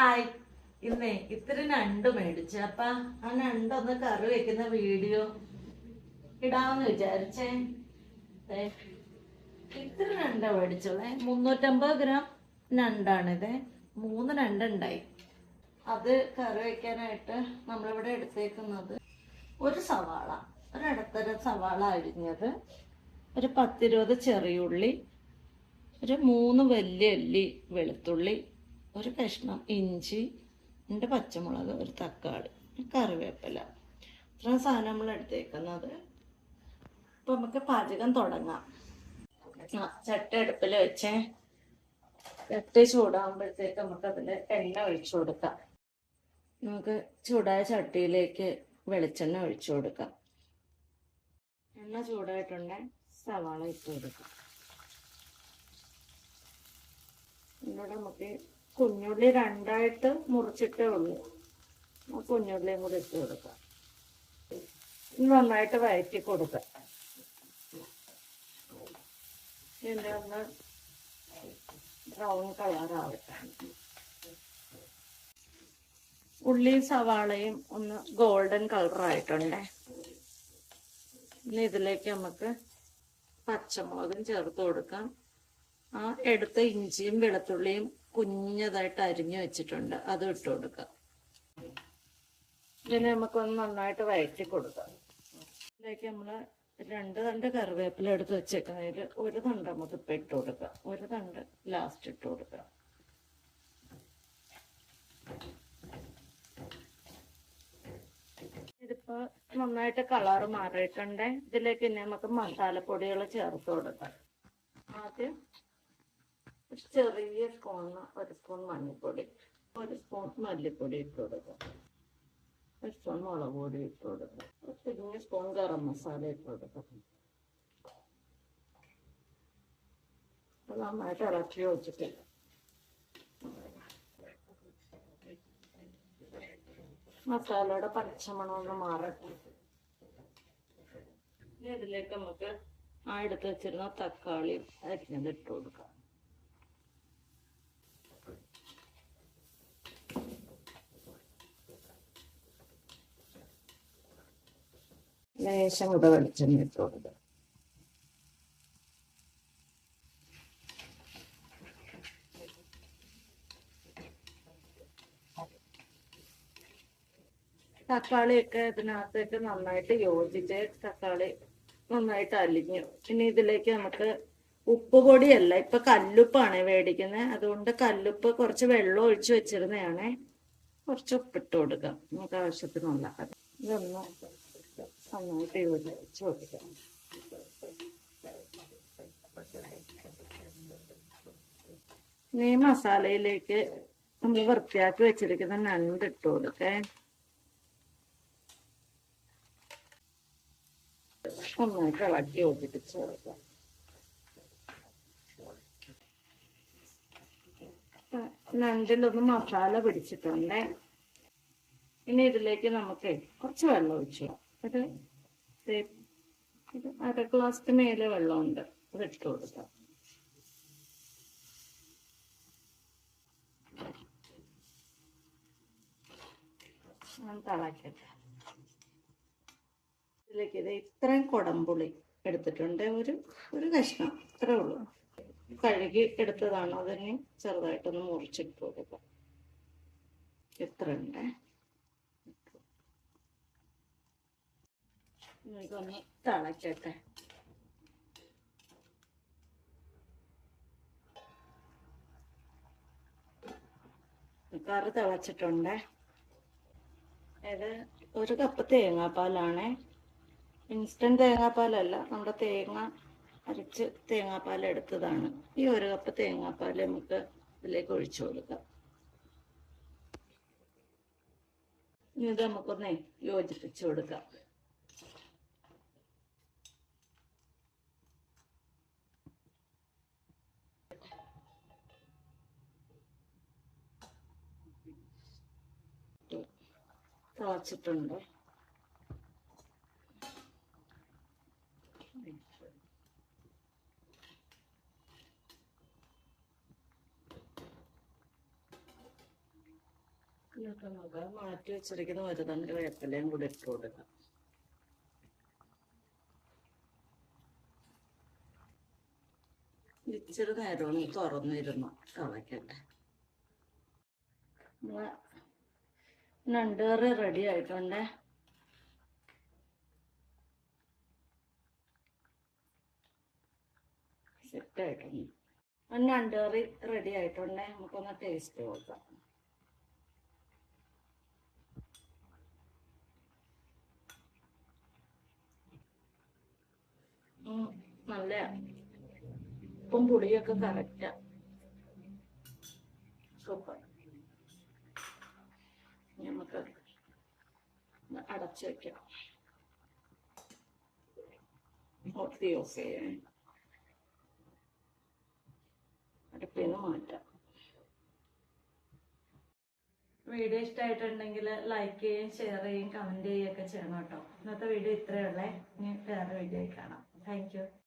Hi. ഇന്നേ ഇത്തിരി ഞണ്ട് മേടിച്ചു. അപ്പൊ ആ ഞണ്ടൊന്ന് കറി വെക്കുന്ന വീഡിയോ ഇടാമെന്ന് വിചാരിച്ചേ. ദേ, ഇത്തിരി ഞണ്ട മേടിച്ചോളെ. 350 ഗ്രാം ഞണ്ടാണിത്. 3 ഞണ്ടുണ്ടായി. അത് കറി വെക്കാനായിട്ട് നമ്മളിവിടെ എടുത്തേക്കുന്നത് ഒരു സവാള, ഒരിടത്തര സവാള അരിഞ്ഞത്, ഒരു 10-20 ചെറിയുള്ളി, ഒരു 3 വലിയ അല്ലി വെളുത്തുള്ളി, ഒരു കഷ്ണം ഇഞ്ചി, 2 പച്ചമുളക്, ഒരു തക്കാളി, കറിവേപ്പില. ഇത്രയും സാധനം നമ്മൾ എടുത്തേക്കുന്നത്. ഇപ്പം നമുക്ക് പാചകം തുടങ്ങാം. ചട്ടി അടുപ്പിൽ വെച്ചേ. ചട്ടി ചൂടാകുമ്പോഴത്തേക്ക് നമുക്ക് അതിൽ എണ്ണ ഒഴിച്ചു കൊടുക്കാം. നമുക്ക് ചൂടായ ചട്ടിയിലേക്ക് വെളിച്ചെണ്ണ ഒഴിച്ചു കൊടുക്കാം. എണ്ണ ചൂടായിട്ടുണ്ടെങ്കിൽ സവാള ഇട്ട് കൊടുക്കാം. ഇവിടെ നമുക്ക് കുഞ്ഞുള്ളി 2ആയിട്ട് മുറിച്ചിട്ടേ ഉള്ളൂ. കുഞ്ഞുള്ളിയും കൂടി ഇട്ട് കൊടുക്കാം. നന്നായിട്ട് വഴറ്റി കൊടുക്കാം. ഇതിൻ്റെ ഒന്ന് ബ്രൗൺ കളറാവട്ടെ. ഉള്ളിയും സവാളയും ഒന്ന് ഗോൾഡൻ കളറായിട്ടുണ്ട്. ഇനി ഇതിലേക്ക് നമുക്ക് പച്ചമുളകും ചേർത്ത് കൊടുക്കാം. ആ എടുത്ത ഇഞ്ചിയും വെളുത്തുള്ളിയും കുഞ്ഞതായിട്ട് അരിഞ്ഞു വെച്ചിട്ടുണ്ട്, അതും ഇട്ട് കൊടുക്കാം. ഇതിനെ നമുക്കൊന്ന് നന്നായിട്ട് വഴറ്റി കൊടുക്കാം. ഇതിലേക്ക് നമ്മൾ 2 തണ്ട് കറിവേപ്പില എടുത്ത് വെച്ചേക്കുന്നതിൽ 1 തണ്ട് നമുക്ക് ഇപ്പം ഇട്ട് കൊടുക്കാം. 1 തണ്ട് ലാസ്റ്റ് ഇട്ട് കൊടുക്കാം. ഇതിപ്പോ നന്നായിട്ട് കളറ് മാറിയിട്ടുണ്ട്. ഇതിലേക്ക് തന്നെ നമുക്ക് മസാലപ്പൊടികൾ ചേർത്ത് കൊടുക്കാം. ആദ്യം ഒരു ചെറിയ സ്പൂണിന് 1 സ്പൂൺ മഞ്ഞൾപ്പൊടി, 1 സ്പൂൺ മല്ലിപ്പൊടി ഇട്ട് കൊടുക്കാം, 1 സ്പൂൺ മുളക് പൊടി ഇട്ട് കൊടുക്കാം, 1 സ്പൂൺ ഗരം മസാല ഇട്ട് കൊടുക്കാം. നന്നായിട്ട് ഇളക്കി വെച്ചിട്ടില്ല. മസാലയുടെ പച്ചമണം ഒന്ന് മാറട്ടെ. ഇതിലേക്ക് നമുക്ക് ആ എടുത്ത് വെച്ചിരുന്ന തക്കാളി അരിഞ്ഞത് ഇട്ട് കൊടുക്കാം. ലേശം കൂടെ വെളിച്ചെണ്ണ ഇട്ട് കൊടുക്കുക. തക്കാളിയൊക്കെ ഇതിനകത്തേക്ക് നന്നായിട്ട് യോജിച്ച് തക്കാളി നന്നായിട്ട് അലിഞ്ഞു. ഇനി ഇതിലേക്ക് നമുക്ക് ഉപ്പ് പൊടിയല്ല, ഇപ്പൊ കല്ലുപ്പാണ് മേടിക്കുന്നത്. അതുകൊണ്ട് കല്ലുപ്പ് കുറച്ച് വെള്ളം ഒഴിച്ച് വെച്ചിരുന്നതാണ്. കുറച്ച് ഉപ്പിട്ട് കൊടുക്കാം നമുക്ക് ആവശ്യത്തിനുള്ള. ഇതൊന്ന് നന്നായിട്ട് യോജിച്ച് കൊടുക്കാം. ഈ മസാലയിലേക്ക് നമ്മൾ വൃത്തിയാക്കി വെച്ചിരിക്കുന്ന ഞണ്ട് ഇട്ട് കൊടുക്കേ. നന്നായിട്ട് ഇളക്കി യോജിപ്പിച്ച് കൊടുക്കാം. ഞണ്ടിലൊന്ന് മസാല പിടിച്ചിട്ടുണ്ട്. ഇനി ഇതിലേക്ക് നമുക്ക് കുറച്ച് വെള്ളം ഒഴിച്ചു. ഒരു 1/2 ഗ്ലാസ് മേലെ വെള്ളമുണ്ട്, അത് ഇട്ട് കൊടുക്കാം. തിളക്കട്ടെ. ഇതിലേക്ക് ഇത്രയും കുടംപുളി എടുത്തിട്ടുണ്ട്, ഒരു കഷ്ണം, ഇത്രേ ഉള്ളൂ. കഴുകി എടുത്തതാണ്. അതിനെ ചെറുതായിട്ടൊന്ന് മുറിച്ചിട്ട് കൊടുക്കാം. ഇത്ര ഉണ്ട്. ഇതൊന്ന് തിളക്കട്ടെ. കറി തിളച്ചിട്ടുണ്ട്. ഇത് 1 കപ്പ് തേങ്ങാപ്പാലാണ്. ഇൻസ്റ്റന്റ് തേങ്ങാപ്പാലല്ല, നമ്മുടെ തേങ്ങ അരച്ച് തേങ്ങാപ്പാൽ എടുത്തതാണ്. ഈ 1 കപ്പ് തേങ്ങാപ്പാൽ നമുക്ക് ഇതിലേക്ക് ഒഴിച്ചു കൊടുക്കാം. ഇത് നമുക്കൊന്ന് യോജിപ്പിച്ചു കൊടുക്കാം. തിളച്ചിട്ടുണ്ട്. എന്നിട്ട് നമുക്ക് മാറ്റി വെച്ചിരിക്കുന്ന ഒരു തണ്ട് വേപ്പിലയും കൂടി ഇട്ട് കൊടുക്കാം. ഇച്ചിരി നേരം ഒന്ന് തുറന്നിരുന്നു തിളയ്ക്കട്ടെ. ഞണ്ട് കറി റെഡി ആയിട്ടുണ്ടേ. സെറ്റായിട്ടുണ്ട്. ഞണ്ട് കറി റെഡി ആയിട്ടുണ്ടേ. നമുക്കൊന്ന് ടേസ്റ്റ് നോക്കാം. നല്ല ഉപ്പും പുളിയൊക്കെ കറക്റ്റാ. സൂപ്പർ. നമുക്ക് അടച്ചു വെക്കാം. തീ ഓഫ് ചെയ്യാം. അടുപ്പിൽ നിന്ന് മാറ്റാം. വീഡിയോ ഇഷ്ടമായിട്ടുണ്ടെങ്കിൽ ലൈക്ക് ചെയ്യുകയും ഷെയർ ചെയ്യുകയും കമന്റ് ചെയ്യുകയൊക്കെ ചെയ്യണം കേട്ടോ. ഇന്നത്തെ വീഡിയോ ഇത്രയേ ഉള്ളേ. ഇനി വേറെ വീഡിയോ കാണാം. Thank you.